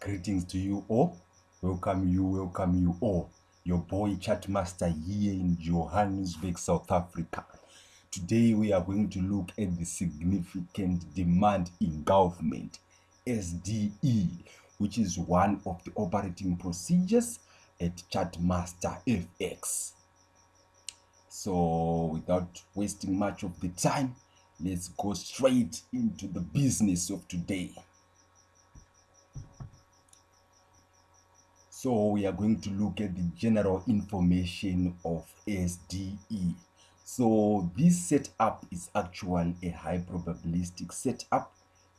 Greetings to you all. Welcome you all. Your boy Chatmaster here in Johannesburg, South Africa. Today we are going to look at the significant demand engulfment, SDE, which is one of the operating procedures at Chatmaster FX. So without wasting much of the time, let's go straight into the business of today. So we are going to look at the general information of SDE. So this setup is actually a high probabilistic setup.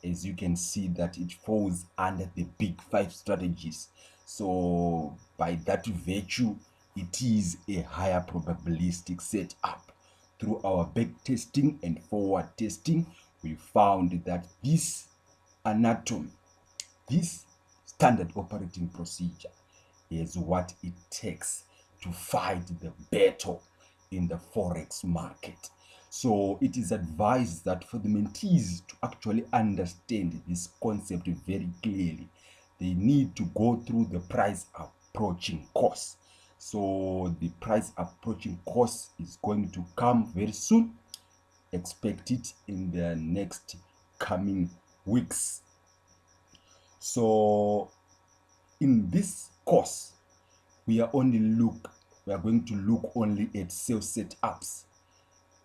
As you can see that it falls under the big 5 strategies. So by that virtue, it is a higher probabilistic setup. Through our back testing and forward testing, we found that this anatomy, this standard operating procedure, is what it takes to fight the battle in the forex market. So it is advised that for the mentees to actually understand this concept very clearly, they need to go through the price approaching course. So the price approaching course is going to come very soon. Expect it in the next coming weeks. So in this course, we are going to look only at sales setups,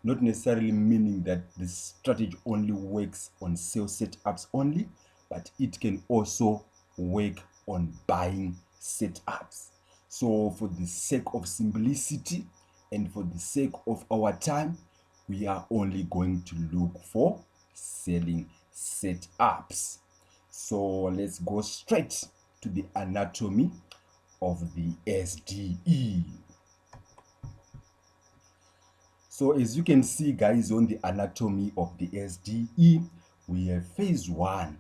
not necessarily meaning that this strategy only works on sales setups only, but it can also work on buying setups. So for the sake of simplicity and for the sake of our time, we are only going to look for selling setups. So let's go straight to the anatomy of the SDE. So as you can see, guys, on the anatomy of the SDE, we have phase 1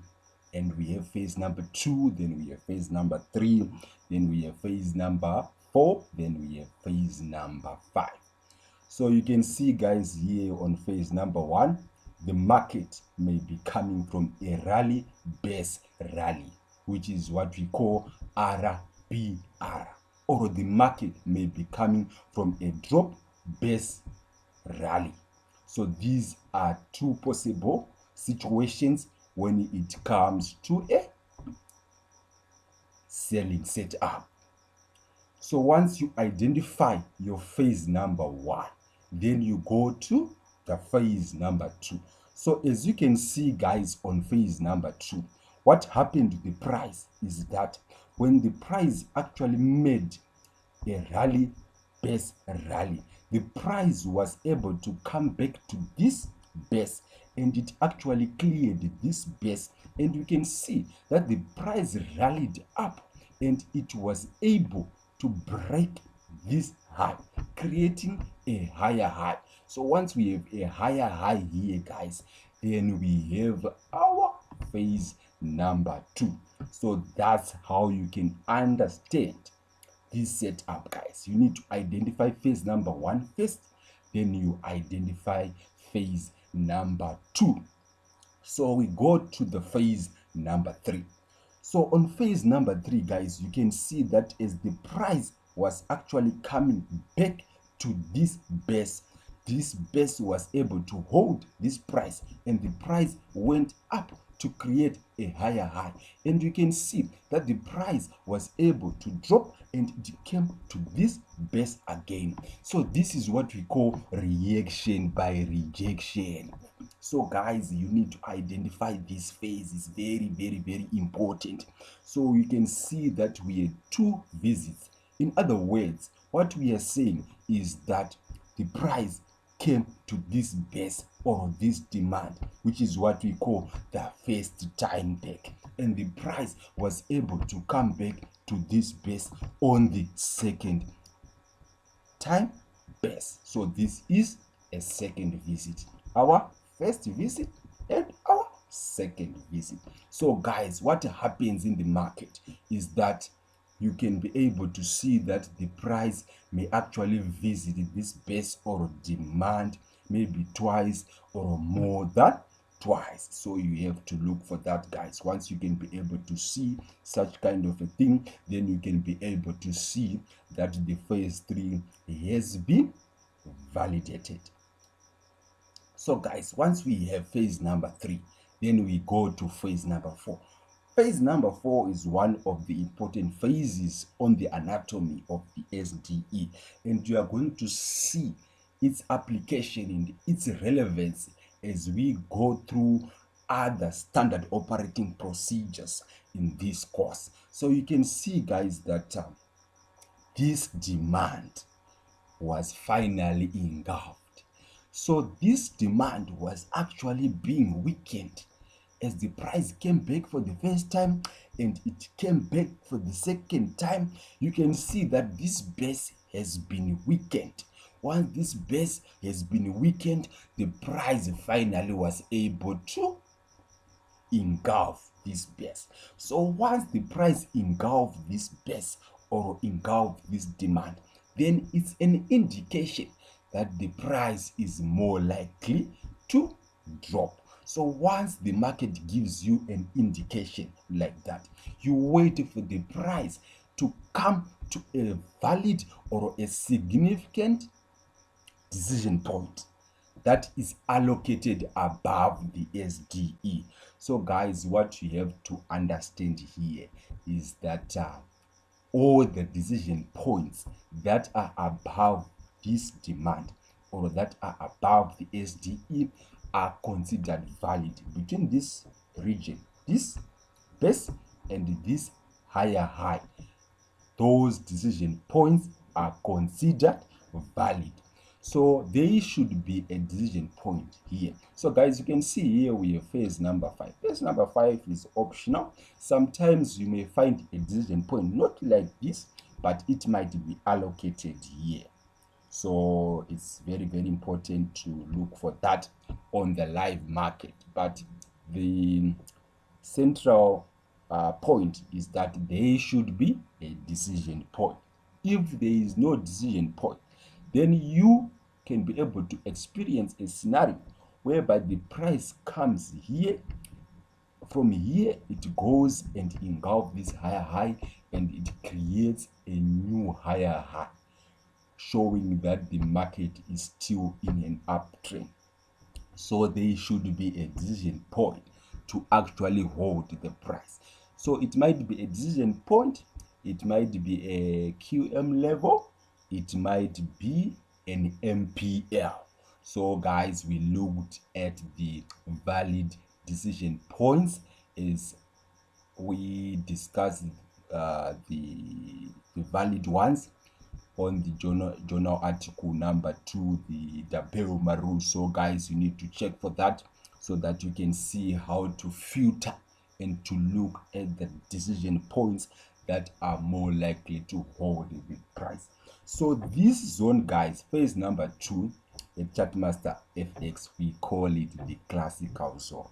and we have phase number 2, then we have phase number 3, then we have phase number 4, then we have phase number 5. So you can see, guys, here on phase number 1, the market may be coming from a rally base rally, which is what we call RBR, or the market may be coming from a drop base rally. So these are two possible situations when it comes to a selling setup. So once you identify your phase number 1, then you go to the phase number 2. So as you can see, guys, on phase number 2, what happened to the price is that when the price actually made a rally base rally, the price was able to come back to this base, and it actually cleared this base, and you can see that the price rallied up and it was able to break this high, creating a higher high. So once we have a higher high here, guys, then we have our phase number 2. So that's how you can understand this setup, guys. You need to identify phase number 1 first, then you identify phase number 2. So we go to the phase number 3. So on phase number 3, guys, you can see that as the price was actually coming back to this base was able to hold this price, and the price went up to create a higher high, and you can see that the price was able to drop and it came to this base again. So this is what we call reaction by rejection. So guys, you need to identify this phase. Is very, very, very important. So you can see that we had 2 visits. In other words, what we are saying is that the price came to this base or this demand, which is what we call the first time back, and the price was able to come back to this base on the second time base. So this is a second visit, our first visit and our second visit. So guys, what happens in the market is that you can be able to see that the price may actually visit this base or demand maybe twice or more than twice. So you have to look for that, guys. Once you can be able to see such kind of a thing, then you can be able to see that the phase 3 has been validated. So guys, once we have phase number 3, then we go to phase number 4. Phase number 4 is one of the important phases on the anatomy of the SDE, and you are going to see its application and its relevance as we go through other standard operating procedures in this course. So you can see, guys, that this demand was finally engulfed. So this demand was actually being weakened as the price came back for the first time and it came back for the second time. You can see that this base has been weakened. Once this base has been weakened, the price finally was able to engulf this base. So once the price engulfs this base or engulf this demand, then it's an indication that the price is more likely to drop. So once the market gives you an indication like that, you wait for the price to come to a valid or a significant decision point that is allocated above the SDE. So guys, what you have to understand here is that all the decision points that are above this demand or that are above the SDE are considered valid. Between this region, this base and this higher high, those decision points are considered valid. So there should be a decision point here. So guys, you can see here we have phase number 5. Phase number 5 is optional. Sometimes you may find a decision point not like this, but it might be allocated here. So it's very, very important to look for that on the live market. But the central point is that there should be a decision point. If there is no decision point, then you can be able to experience a scenario whereby the price comes here. From here, it goes and engulfs this higher high and it creates a new higher high, showing that the market is still in an uptrend. So there should be a decision point to actually hold the price. So it might be a decision point, it might be a QM level, it might be an MPL. So guys, we looked at the valid decision points as we discussed the valid ones on the journal article number 2, the Dabero Maru. So guys, you need to check for that so that you can see how to filter and to look at the decision points that are more likely to hold the price. So this zone, guys, phase number 2 at Chartmaster FX, we call it the classical zone.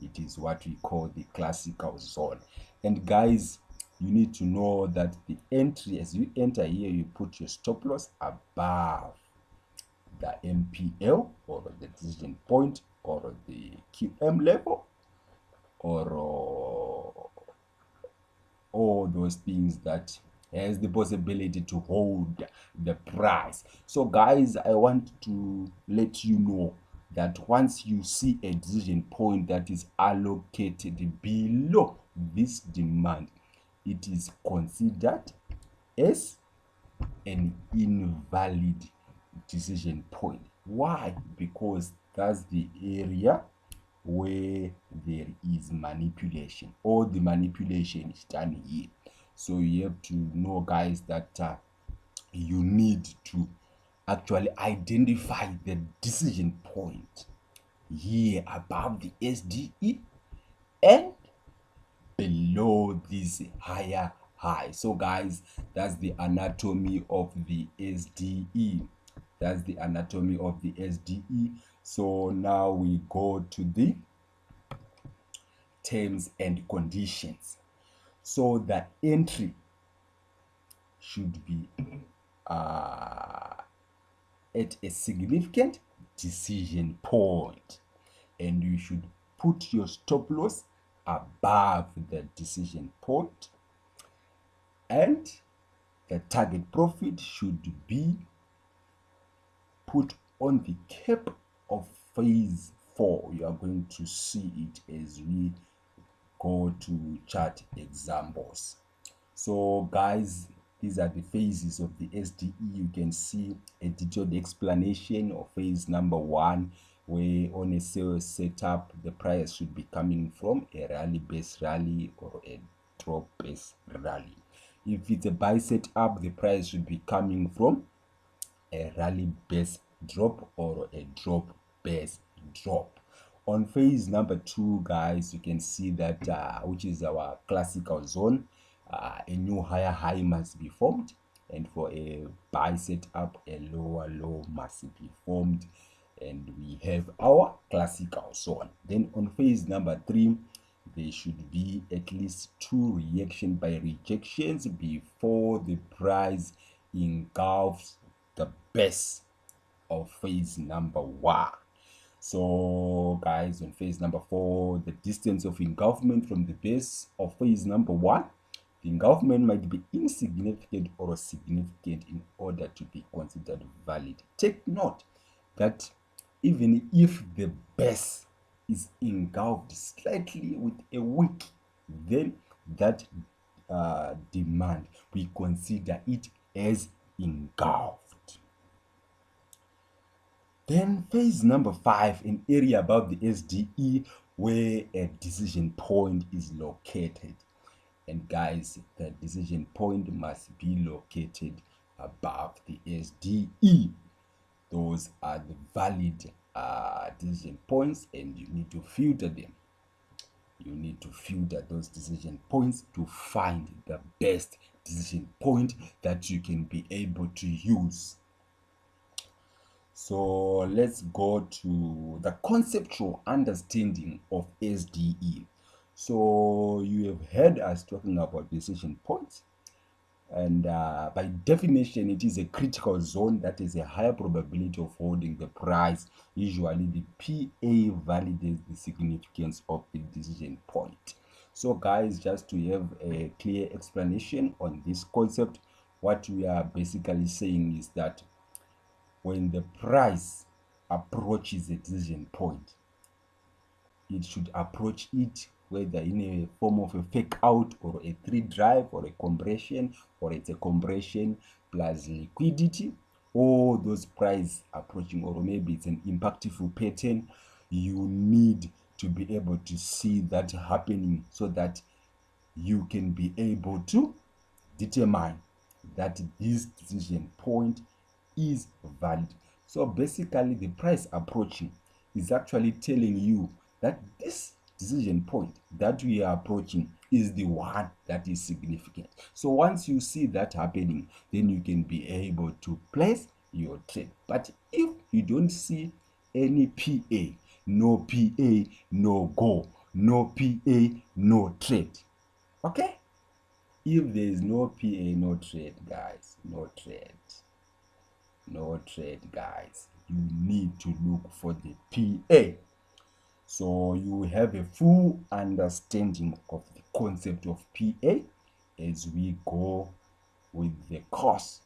It is what we call the classical zone. And guys, you need to know that the entry, as you enter here, you put your stop loss above the MPL or the decision point or the QM level or all those things that has the possibility to hold the price. So guys, I want to let you know that once you see a decision point that is allocated below this demand, it is considered as an invalid decision point. Why? Because that's the area where there is manipulation, or the manipulation is done here. So you have to know, guys, that you need to actually identify the decision point here above the SDE and below this higher high. So guys, that's the anatomy of the SDE. That's the anatomy of the SDE. So now we go to the terms and conditions. So the entry should be at a significant decision point. and you should put your stop loss above the decision point, and the target profit should be put on the cap of phase 4. You are going to see it as we go to chart examples. So guys, these are the phases of the SDE. You can see a detailed explanation of phase number 1, where on a sale setup the price should be coming from a rally based rally or a drop based rally. If it's a buy setup, the price should be coming from a rally based drop or a drop based drop. On phase number 2, guys, you can see that which is our classical zone, a new higher high must be formed, and for a buy setup a lower low must be formed, and we have our classical zone. Then on phase number 3, there should be at least 2 reaction by rejections before the price engulfs the base of phase number 1. So guys, on phase number 4, the distance of engulfment from the base of phase number 1, the engulfment might be insignificant or significant in order to be considered valid. Take note that even if the base is engulfed slightly with a wick, then that demand, we consider it as engulfed. Then phase number 5, an area above the SDE where a decision point is located. And guys, the decision point must be located above the SDE. Those are the valid decision points, and you need to filter them. You need to filter those decision points to find the best decision point that you can be able to use. So let's go to the conceptual understanding of SDE. So you have heard us talking about decision points, and by definition it is a critical zone that is a higher probability of holding the price. Usually the PA validates the significance of the decision point. So guys, just to have a clear explanation on this concept, what we are basically saying is that when the price approaches a decision point, it should approach it whether in a form of a fake out or a 3 drive or a compression, or it's a compression plus liquidity, or those price approaching, or maybe it's an impactful pattern. You need to be able to see that happening so that you can be able to determine that this decision point is valid. So basically the price approaching is actually telling you that this decision point that we are approaching is the one that is significant. So once you see that happening, then you can be able to place your trade. But if you don't see any PA, no PA, no go, no PA, no trade. Okay? If there is no PA, no trade, guys, no trade. No trade, guys. You need to look for the PA. So you have a full understanding of the concept of PA as we go with the course.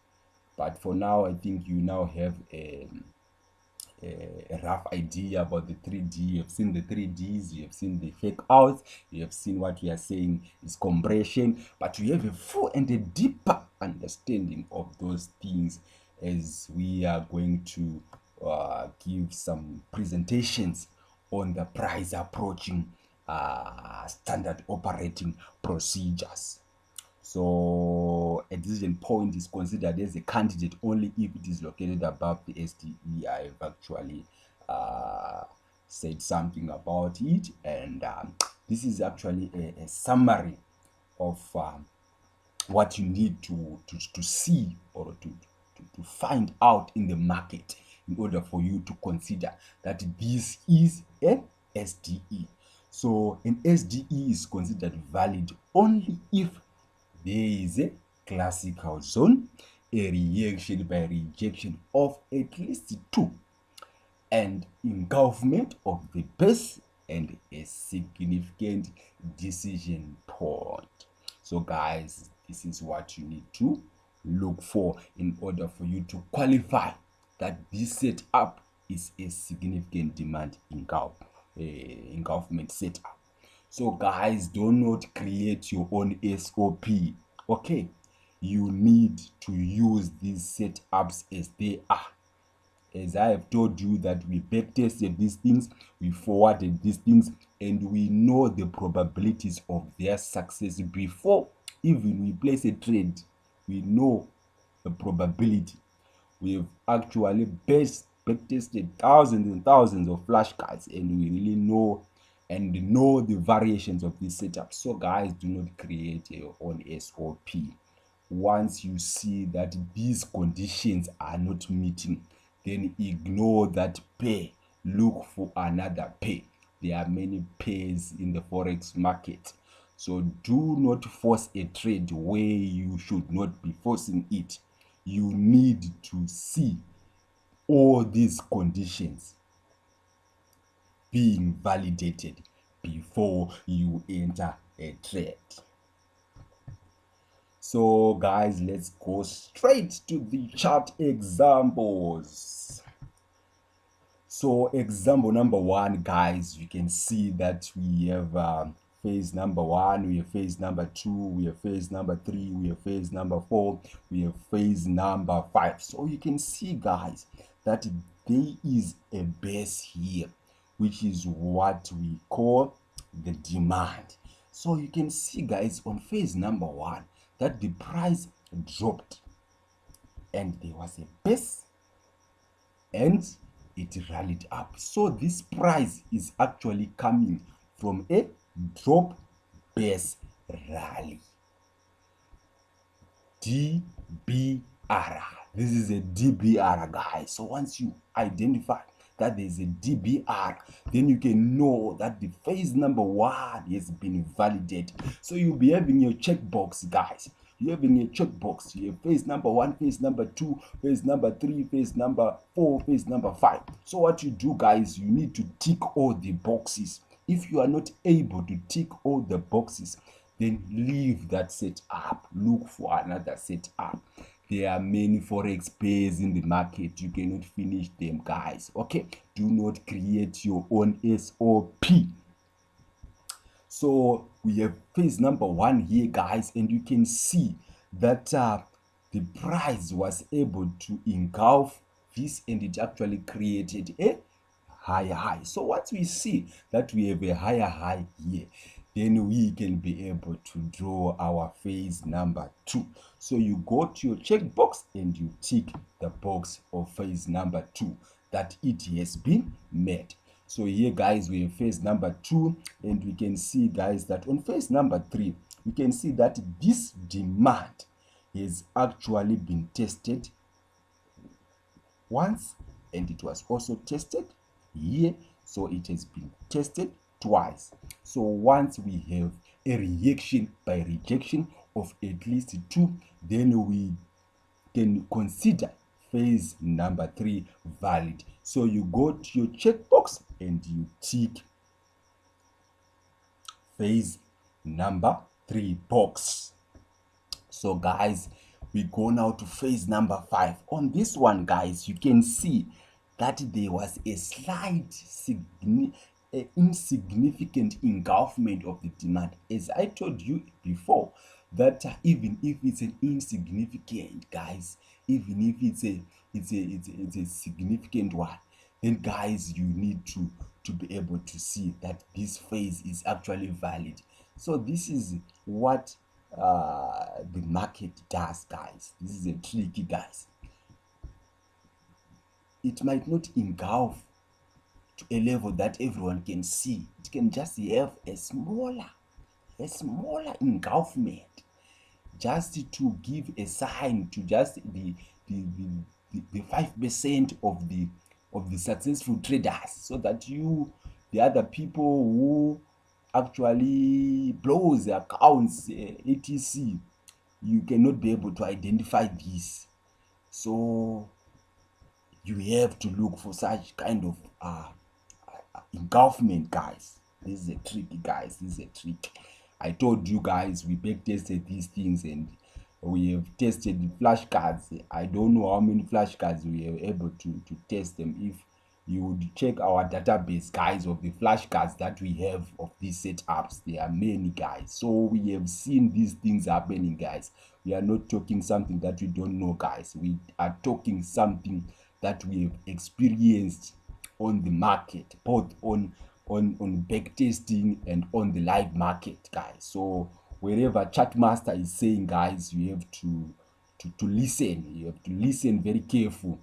But for now, I think you now have a rough idea about the 3D. You have seen the 3Ds, you have seen the fake outs, you have seen what we are saying is compression, but you have a full and a deeper understanding of those things as we are going to give some presentations on the price approaching standard operating procedures. So a decision point is considered as a candidate only if it is located above the SDE. I have actually said something about it, and this is actually a summary of what you need to see or to find out in the market in order for you to consider that this is a SDE. So an SDE is considered valid only if there is a classical zone, a reaction by rejection of at least 2 and engulfment of the base and a significant decision point. So guys, this is what you need to look for in order for you to qualify that this setup is a significant demand engulfment setup. So guys, do not create your own SOP. Okay, you need to use these setups as they are. As I have told you that we backtested these things, we forwarded these things, and we know the probabilities of their success before even we place a trade. We know the probability. We've actually backtested thousands and thousands of flashcards, and we really know the variations of this setup. So guys, do not create your own SOP. Once you see that these conditions are not meeting, then ignore that pair, look for another pair. There are many pairs in the forex market, so do not force a trade where you should not be forcing it. You need to see all these conditions being validated before you enter a trade. So guys, let's go straight to the chart examples. So example number one, guys, you can see that we have phase number one, we have phase number two, we have phase number three, we have phase number four, we have phase number five. So you can see, guys, that there is a base here, which is what we call the demand. So you can see, guys, on phase number one that the price dropped and there was a base and it rallied up. So this price is actually coming from a drop base rally. DBR. This is a DBR, guys. So once you identify that there is a DBR, then you can know that the phase number one has been validated. So you'll be having your checkbox, guys. You're having a checkbox. You have phase number one, phase number two, phase number three, phase number four, phase number five. So what you do, guys, you need to tick all the boxes. If you are not able to tick all the boxes, then leave that setup. Look for another setup. There are many forex pairs in the market. You cannot finish them, guys. Okay, do not create your own SOP. So we have phase number one here, guys, and you can see that the price was able to engulf this and it actually created a higher high. So once we see that we have a higher high here, then we can be able to draw our phase number two. So you go to your checkbox and you tick the box of phase number two that it has been met. So here, guys, we have phase number two, and we can see, guys, that on phase number three, we can see that this demand has actually been tested once, and it was also tested here. So it has been tested twice. So once we have a reaction by rejection of at least two, then we can consider phase number three valid. So you go to your checkbox and you tick phase number three box. So guys, we go now to phase number five. On this one, guys, you can see that there was a slight insignificant engulfment of the demand. As I told you before, that even if it's an insignificant, guys, even if it's a significant one, then guys, you need to be able to see that this phase is actually valid. So this is what the market does, guys. This is a tricky, guys. It might not engulf to a level that everyone can see. It can just have a smaller engulfment, just to give a sign to just the 5% of the successful traders, so that the other people who actually blows their accounts, etc., you cannot be able to identify this. So you have to look for such kind of engulfment, guys. This is a trick, guys. This is a trick. I told you guys we back tested these things and we have tested the flashcards. I don't know how many flashcards we were able to test them. If you would check our database, guys, of the flashcards that we have of these setups, there are many, guys. So we have seen these things happening, guys. We are not talking something that we don't know, guys. We are talking something that we have experienced on the market, both on back testing and on the live market, guys. So wherever Chatmaster is saying, guys, you have to listen. You have to listen very careful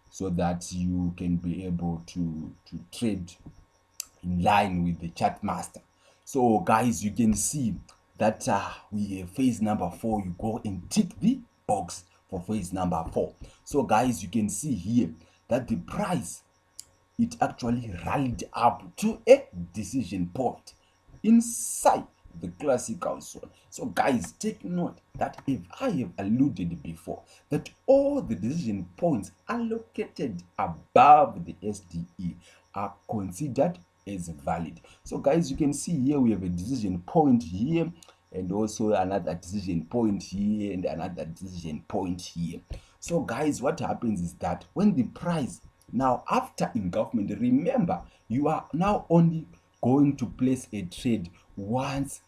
so that you can be able to trade in line with the Chatmaster. So guys, you can see that we have phase number 4. You go and tick the box for phase number 4. So guys, you can see here that the price, it actually rallied up to a decision point inside the classical zone. So guys, take note that if I have alluded before that all the decision points allocated above the SDE are considered as valid. So guys, you can see here we have a decision point here and also another decision point here and another decision point here. So guys, what happens is that when the price now after engulfment, remember you are now only going to place a trade once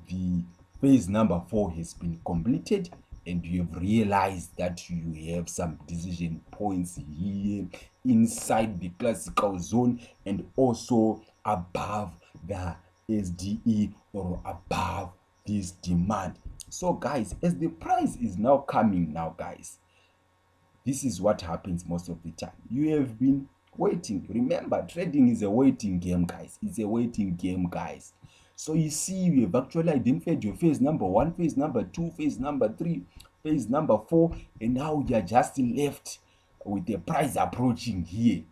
the phase number 4 has been completed and you have realized that you have some decision points here inside the classical zone and also above the SDE or above this demand. So guys, as the price is now coming now, guys, this is what happens most of the time. You have been waiting. Remember, trading is a waiting game, guys. It's a waiting game, guys. So you see, you have actually identified your phase number 1, phase number 2, phase number 3, phase number 4, and now you are just left with the price approaching here.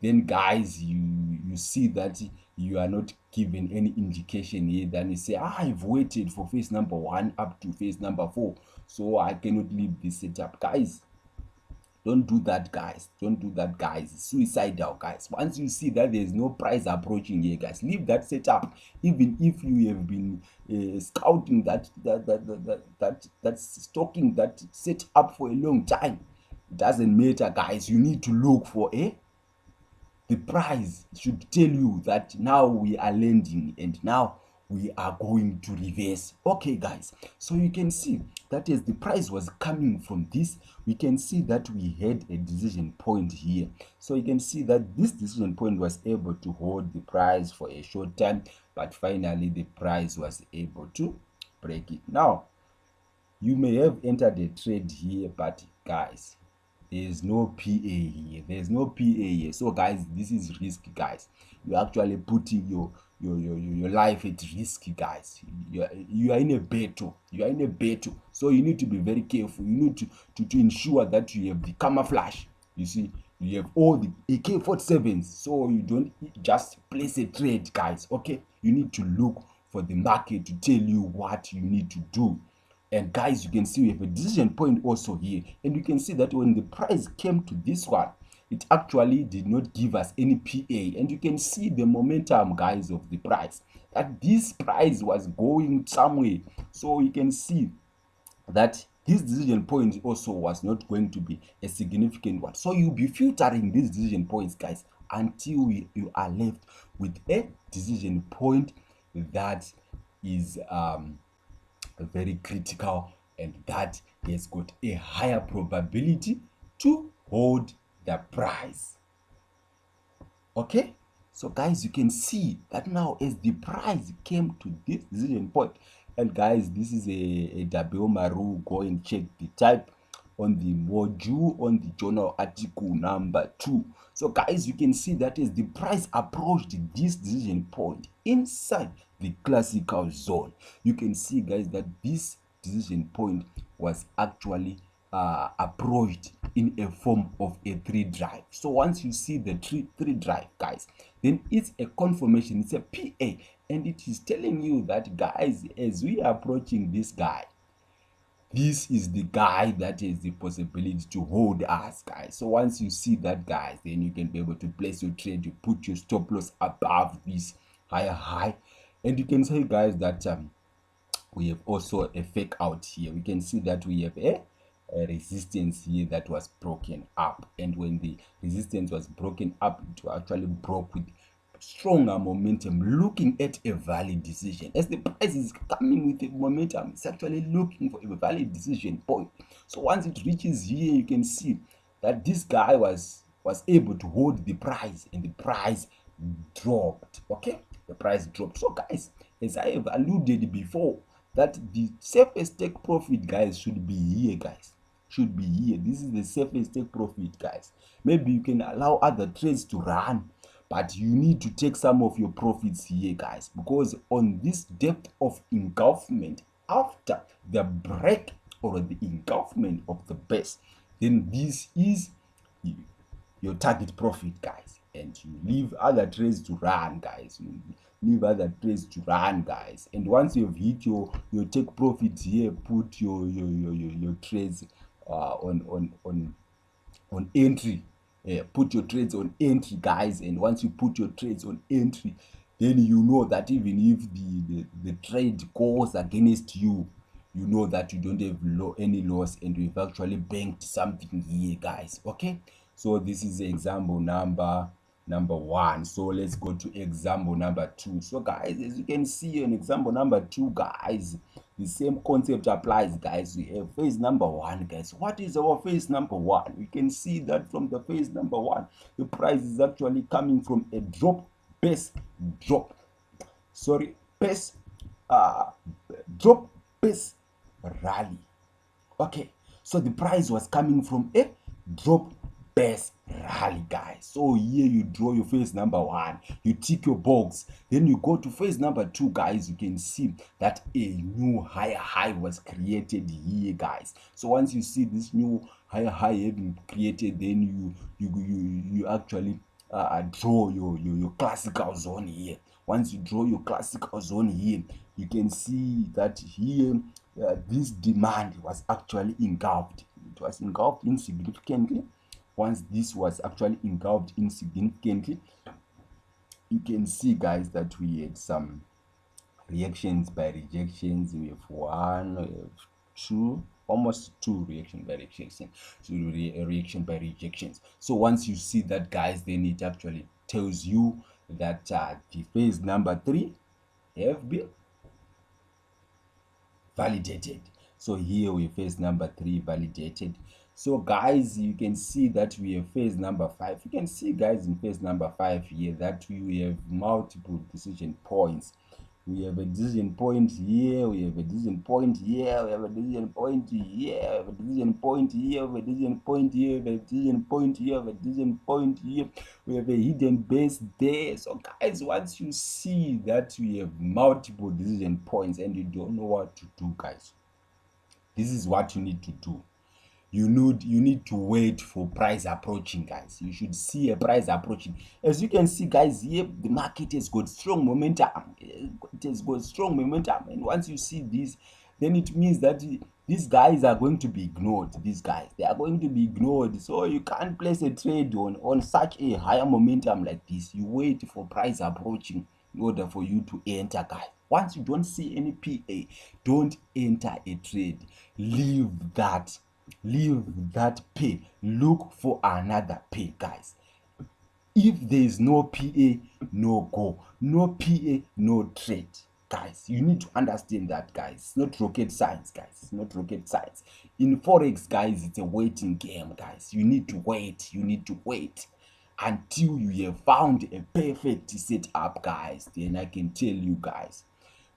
Then guys, you see that you are not given any indication here. Then you say, I've waited for phase number 1 up to phase number 4, so I cannot leave this setup. Guys, don't do that, guys. Don't do that, guys. It's suicidal, guys. Once you see that there's no price approaching here, guys, leave that setup. Even if you have been scouting that stocking that setup for a long time, it doesn't matter, guys. You need to look for the price should tell you that now we are landing and now we are going to reverse. Okay, guys, so you can see that as the price was coming from this, we can see that we had a decision point here. So you can see that this decision point was able to hold the price for a short time, but finally the price was able to break it. Now you may have entered a trade here, but guys, there's no PA here. There's no PA here. So guys, this is risky, guys. You're actually putting your life at risk, guys. You are in a battle. You are in a battle. So you need to be very careful. You need to ensure that you have the camouflage. You see, you have all the AK-47s. So you don't just place a trade, guys. Okay, you need to look for the market to tell you what you need to do. And guys, you can see we have a decision point also here, and you can see that when the price came to this one, it actually did not give us any PA, and you can see the momentum, guys, of the price, that this price was going somewhere. So you can see that this decision point also was not going to be a significant one. So you'll be filtering these decision points, guys, until you are left with a decision point that is very critical and that has got a higher probability to hold the price. Okay, so guys, you can see that now as the price came to this decision point, and guys, this is a W Maru. Go and check the type on the module on the journal article number 2. So guys, you can see that as the price approached this decision point inside the classical zone, you can see, guys, that this decision point was actually approached in a form of a 3 drive. So once you see the 3 drive, guys, then it's a confirmation, it's a PA, and it is telling you that, guys, as we are approaching this guy, this is the guy that has the possibility to hold us, guys. So once you see that, guys, then you can be able to place your trade. You put your stop loss above this higher high, and you can say, guys, that we have also a fake out here. We can see that we have a resistance here that was broken up, and when the resistance was broken up, it actually broke with stronger momentum, looking at a valid decision. As the price is coming with a momentum, it's actually looking for a valid decision point. So once it reaches here, you can see that this guy was able to hold the price, and the price dropped. Okay, the price dropped. So guys, as I have alluded before, that the safest take profit, guys, should be here, guys. Should be here. This is the safest take profit, guys. Maybe you can allow other trades to run, but you need to take some of your profits here, guys, because on this depth of engulfment, after the break or the engulfment of the base, then this is your target profit, guys, and you leave other trades to run, guys. Leave other trades to run, guys, and once you've hit your take profit here, put your trades on entry. Put your trades on entry, guys, and once you put your trades on entry, then you know that even if the trade goes against you, you know that you don't have any loss, and we've actually banked something here, guys. Okay, so this is example number 1. So let's go to example number 2. So guys, as you can see in example number 2, guys, the same concept applies, guys. We have phase number 1, guys. What is our phase number 1? We can see that from the phase number 1, the price is actually coming from a drop base rally. Okay, so the price was coming from a drop base rally, guys. So here you draw your phase number 1, you tick your box, then you go to phase number 2, guys. You can see that a new higher high was created here, guys. So once you see this new higher high having created, then you actually draw your classical zone here. Once you draw your classical zone here, you can see that here this demand was actually engulfed. It was engulfed insignificantly. Once this was actually engulfed insignificantly, you can see, guys, that we had some reactions by rejections. We have 1, we have 2, almost 2 reaction by rejection. So reaction by rejections. So once you see that, guys, then it actually tells you that the phase number 3 have been validated. So here we have phase number 3 validated. So guys, you can see that we have phase number 5. You can see, guys, in phase number 5 here that we have multiple decision points. We have a decision point here, we have a decision point here, we have a decision point here, we have a decision point here, we have a decision point here, we have a decision point here, we have a decision point here, we have a hidden base there. So guys, once you see that we have multiple decision points and you don't know what to do, guys, this is what you need to do. You need to wait for price approaching, guys. You should see a price approaching. As you can see, guys, here the market has got strong momentum. It has got strong momentum, and once you see this, then it means that these guys are going to be ignored. These guys, they are going to be ignored. So you can't place a trade on such a higher momentum like this. You wait for price approaching in order for you to enter, guys. Once you don't see any PA, don't enter a trade. Leave that pay, look for another pay, guys. If there is no PA, no go. No PA, no trade, guys. You need to understand that, guys. It's not rocket science, guys. It's not rocket science. In forex, guys, it's a waiting game, guys. You need to wait until you have found a perfect setup, guys. Then I can tell you, guys,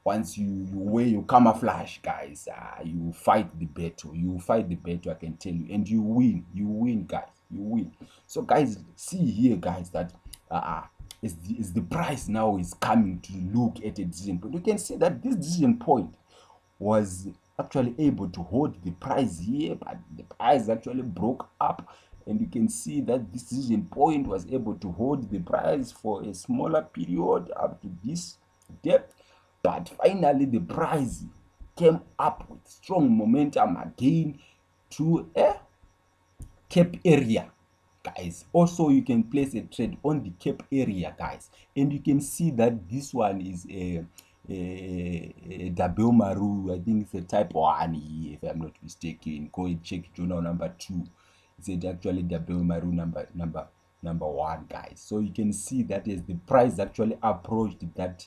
once you wear your camouflage, guys, you fight the battle. I can tell you, and you win, guys. You win. So guys, see here, guys, that is the price now is coming to look at a decision point. You can see that this decision point was actually able to hold the price here, but the price actually broke up, and you can see that this decision point was able to hold the price for a smaller period up to this depth. But finally, the price came up with strong momentum again to a cap area, guys. Also, you can place a trade on the cap area, guys, and you can see that this one is a double maru. I think it's a type 1 here, if I'm not mistaken. Go and check journal number 2. It's actually double maru number 1, guys. So you can see that as the price actually approached that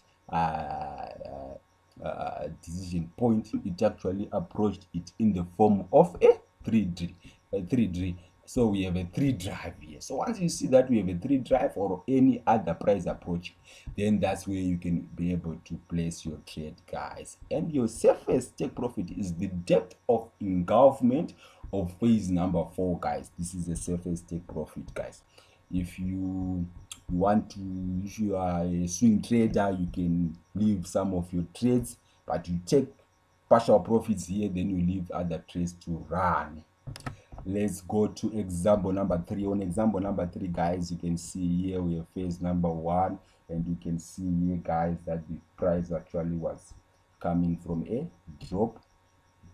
decision point, it actually approached it in the form of a 3D. So we have a 3 drive here. So once you see that we have a 3 drive or any other price approach, then that's where you can be able to place your trade, guys. And your safest take profit is the depth of engulfment of phase number 4, guys. This is the safest take profit, guys. If you want to, if you are a swing trader, you can leave some of your trades, but you take partial profits here, then you leave other trades to run. Let's go to example number 3. On example number 3, guys, you can see here we have phase number 1, and you can see here, guys, that the price actually was coming from a drop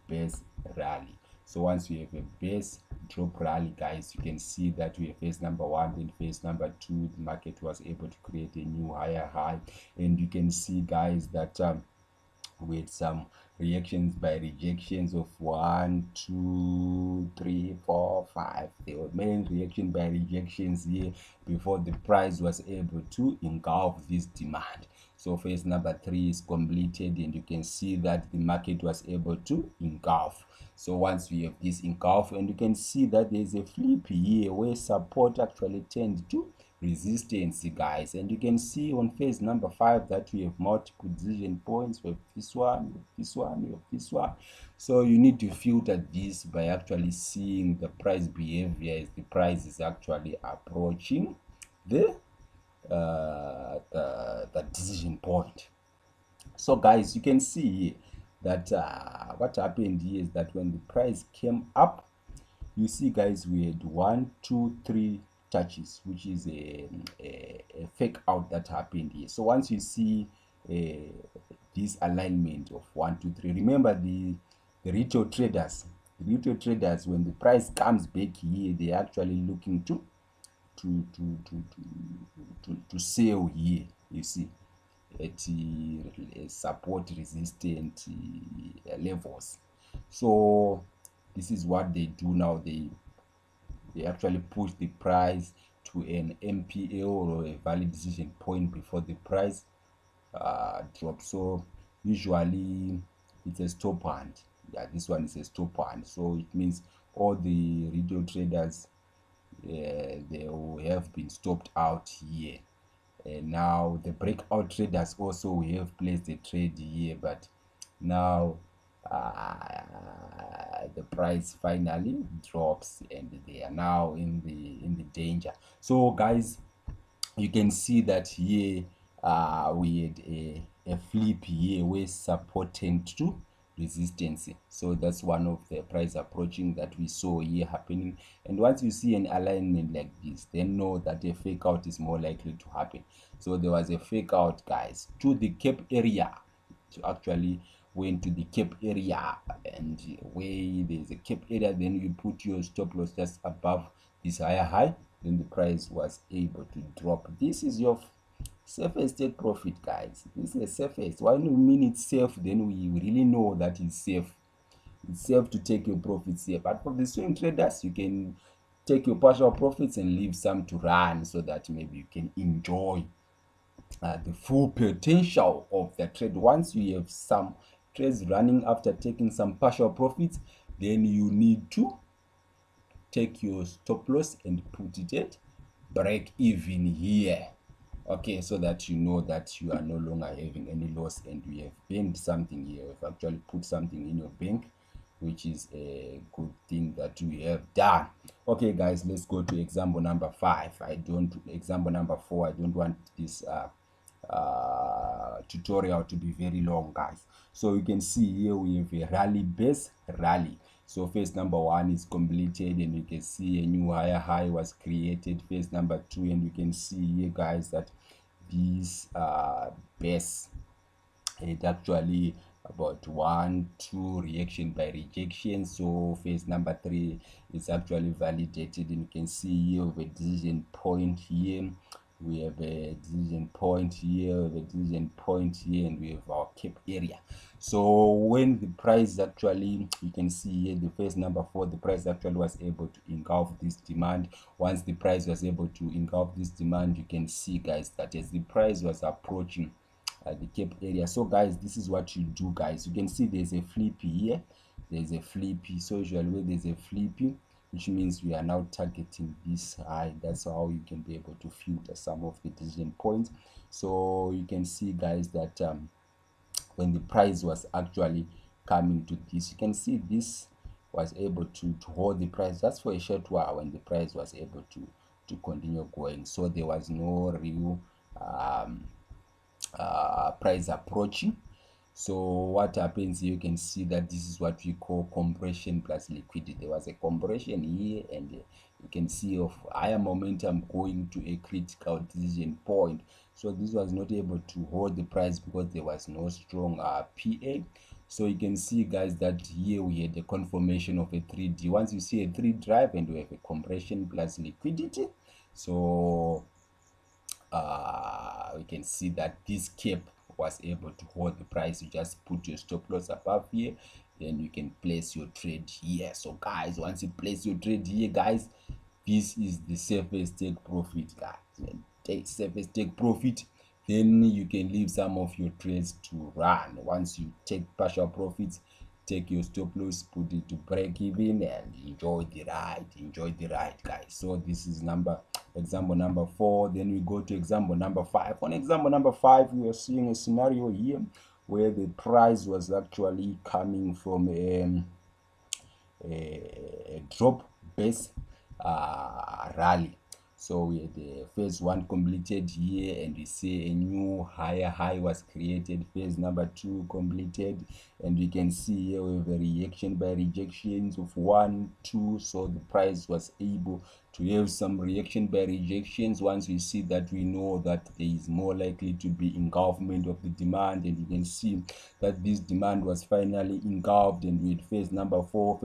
base rally. So once we have a base drop rally, guys, you can see that we have phase number 1, then phase number 2, the market was able to create a new higher high, and you can see, guys, that with some reactions by rejections of 1, 2, 3, 4, 5. There were main reaction by rejections here before the price was able to engulf this demand. So phase number 3 is completed, and you can see that the market was able to engulf. So once we have this engulf, and you can see that there's a flip here where support actually turned to resistance, guys, and you can see on phase number 5 that we have multiple decision points with this one, this one, with this one. So you need to filter this by actually seeing the price behavior as the price is actually approaching the decision point. So guys, you can see that what happened here is that when the price came up, you see, guys, we had 1, 2, 3 touches, which is a fake out that happened here. So once you see this alignment of 1, 2, 3, remember the retail traders, when the price comes back here, they're actually looking to sell here, you see, at support resistant levels. So this is what they do now. They actually push the price to an MPL or a valid decision point before the price drops. So usually it's a stop hand. Yeah, this one is a stop hand. So it means all the retail traders, they will have been stopped out here. And now the breakout traders also have placed a trade here, but now the price finally drops, and they are now in the danger. So guys, you can see that here we had a flip here where support tend to resistance. So that's one of the price approaching that we saw here happening. And once you see an alignment like this, then know that a fake out is more likely to happen. So there was a fake out, guys, to the cap area. To actually went to the cap area, and where there's a cap area, then you put your stop loss just above this higher high, then the price was able to drop. This is your safest take profit, guys. This is the safest. Why do we mean it's safe? Then we really know that it's safe. It's safe to take your profits here. But for the swing traders, you can take your partial profits and leave some to run, so that maybe you can enjoy the full potential of the trade. Once you have some trades running after taking some partial profits, then you need to take your stop loss and put it at break even here. Okay, so that you know that you are no longer having any loss, and you have banked something here. You've actually put something in your bank, which is a good thing that we have done. Okay guys, let's go to example number 5. Example number 4, I don't want this tutorial to be very long, guys. So you can see here we have a rally base rally. So phase number 1 is completed, and you can see a new higher high was created. Phase number 2, and you can see here, guys, that this base, it actually about 1, 2 reaction by rejection. So phase number 3 is actually validated, and you can see here we have a decision point here, we have a decision point here, we have a decision point here, and we have our cap area. So when the price actually, you can see here the phase number 4, the price actually was able to engulf this demand. Once the price was able to engulf this demand, you can see, guys, that as the price was approaching the cap area. So guys, this is what you do, guys. You can see there's a flippy here, there's a flippy. So usually when there's a flippy, which means we are now targeting this high. That's how you can be able to filter some of the decision points. So you can see, guys, that when the price was actually coming to this, you can see this was able to hold the price just for a short while when the price was able to continue going. So there was no real price approaching. So what happens here, you can see that this is what we call compression plus liquidity. There was a compression here, and you can see of higher momentum going to a critical decision point. So this was not able to hold the price because there was no strong PA. So you can see, guys, that here we had a confirmation of a 3D. Once you see a 3 drive and we have a compression plus liquidity, so we can see that this cap was able to hold the price. You just put your stop loss above here, then you can place your trade here. So guys, once you place your trade here, guys, this is the safest take profit, guys. Safest take profit, then you can leave some of your trades to run. Once you take partial profits, take your stop loss, put it to break even, and enjoy the ride, guys. So this is example number 4. Then we go to example number 5. On example number 5, we are seeing a scenario here where the price was actually coming from a drop base rally. So we had the phase 1 completed here, and we see a new higher high was created. Phase number 2 completed, and we can see here we have a reaction by rejections of 1, 2. So the price was able to have some reaction by rejections. Once we see that, we know that there is more likely to be engulfment of the demand, and you can see that this demand was finally engulfed, and with phase number 4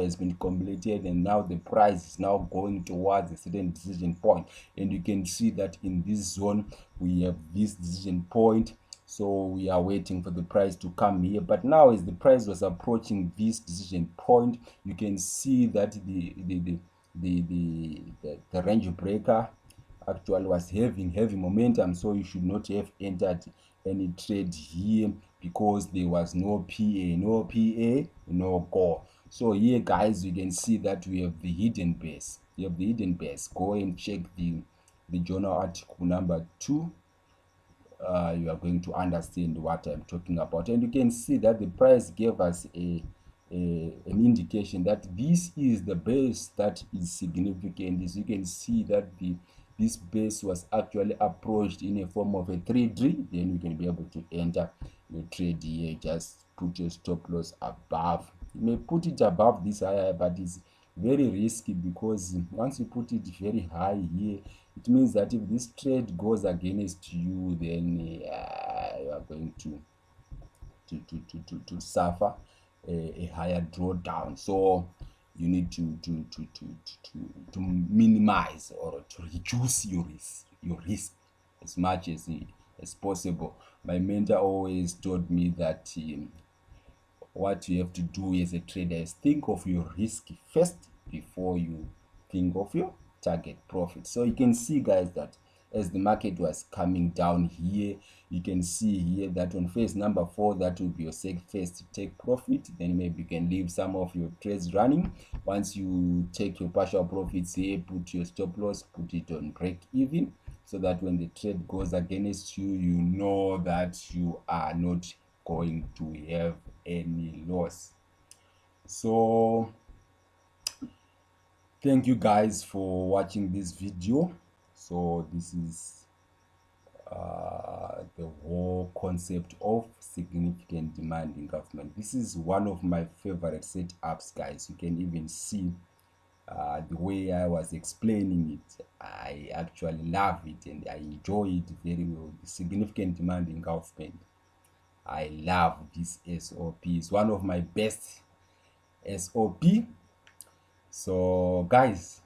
has been completed, and now the price is now going towards a certain decision point. And you can see that in this zone we have this decision point. So we are waiting for the price to come here, but now as the price was approaching this decision point, you can see that the range breaker actually was having heavy momentum. So you should not have entered any trade here because there was no PA, no call. So here, guys, you can see that we have the hidden base. Go and check the journal article number 2. You are going to understand what I'm talking about, and you can see that the price gave us an indication that this is the base that is significant. As you can see that this base was actually approached in a form of a 3D. Then you can be able to enter your trade here. Just put your stop loss above. You may put it above this higher, but it's very risky because once you put it very high here, it means that if this trade goes against you, then you are going to suffer a higher drawdown. So you need to minimize or to reduce your risk as much as possible. My mentor always told me that what you have to do as a trader is think of your risk first before you think of your target profit. So you can see, guys, that as the market was coming down here, you can see here that on phase number 4, that will be your first to take profit. Then maybe you can leave some of your trades running. Once you take your partial profits here, put your stop loss, put it on break even, so that when the trade goes against you, you know that you are not going to have any loss. So thank you, guys, for watching this video. So this is the whole concept of significant demand engulfment. This is one of my favorite setups, guys. You can even see the way I was explaining it. I actually love it and I enjoy it very well. The significant demand engulfment. I love this SOP. It's one of my best SOP. So guys,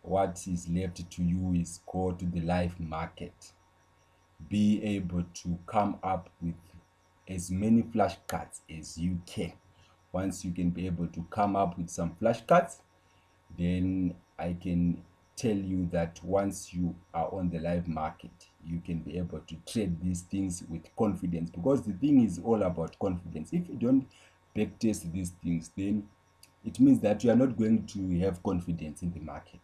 what is left to you is go to the live market. Be able to come up with as many flashcards as you can. Once you can be able to come up with some flashcards, then I can tell you that once you are on the live market, you can be able to trade these things with confidence, because the thing is all about confidence. If you don't backtest these things, then it means that you are not going to have confidence in the market.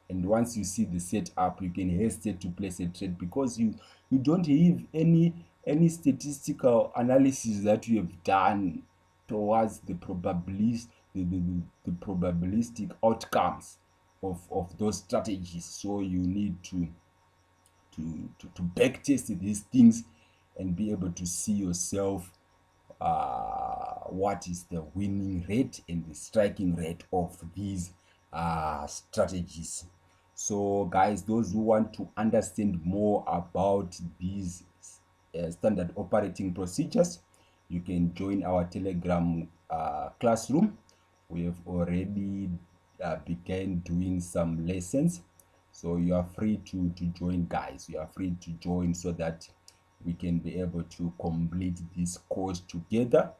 And once you see the setup, you can hesitate to place a trade because you don't have any statistical analysis that you have done towards the probabilistic outcomes of those strategies. So you need to backtest these things and be able to see yourself what is the winning rate and the striking rate of these strategies. So guys, those who want to understand more about these standard operating procedures, you can join our Telegram classroom. We have already began doing some lessons, so you are free to join, guys. You are free to join so that we can be able to complete this course together,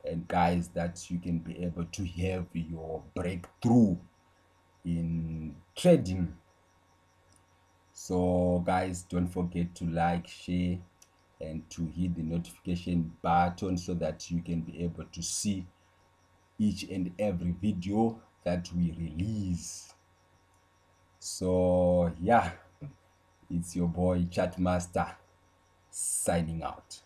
and guys, that you can be able to have your breakthrough in trading. So guys, don't forget to like, share, and to hit the notification button so that you can be able to see each and every video that we release. So yeah, it's your boy Chatmaster signing out.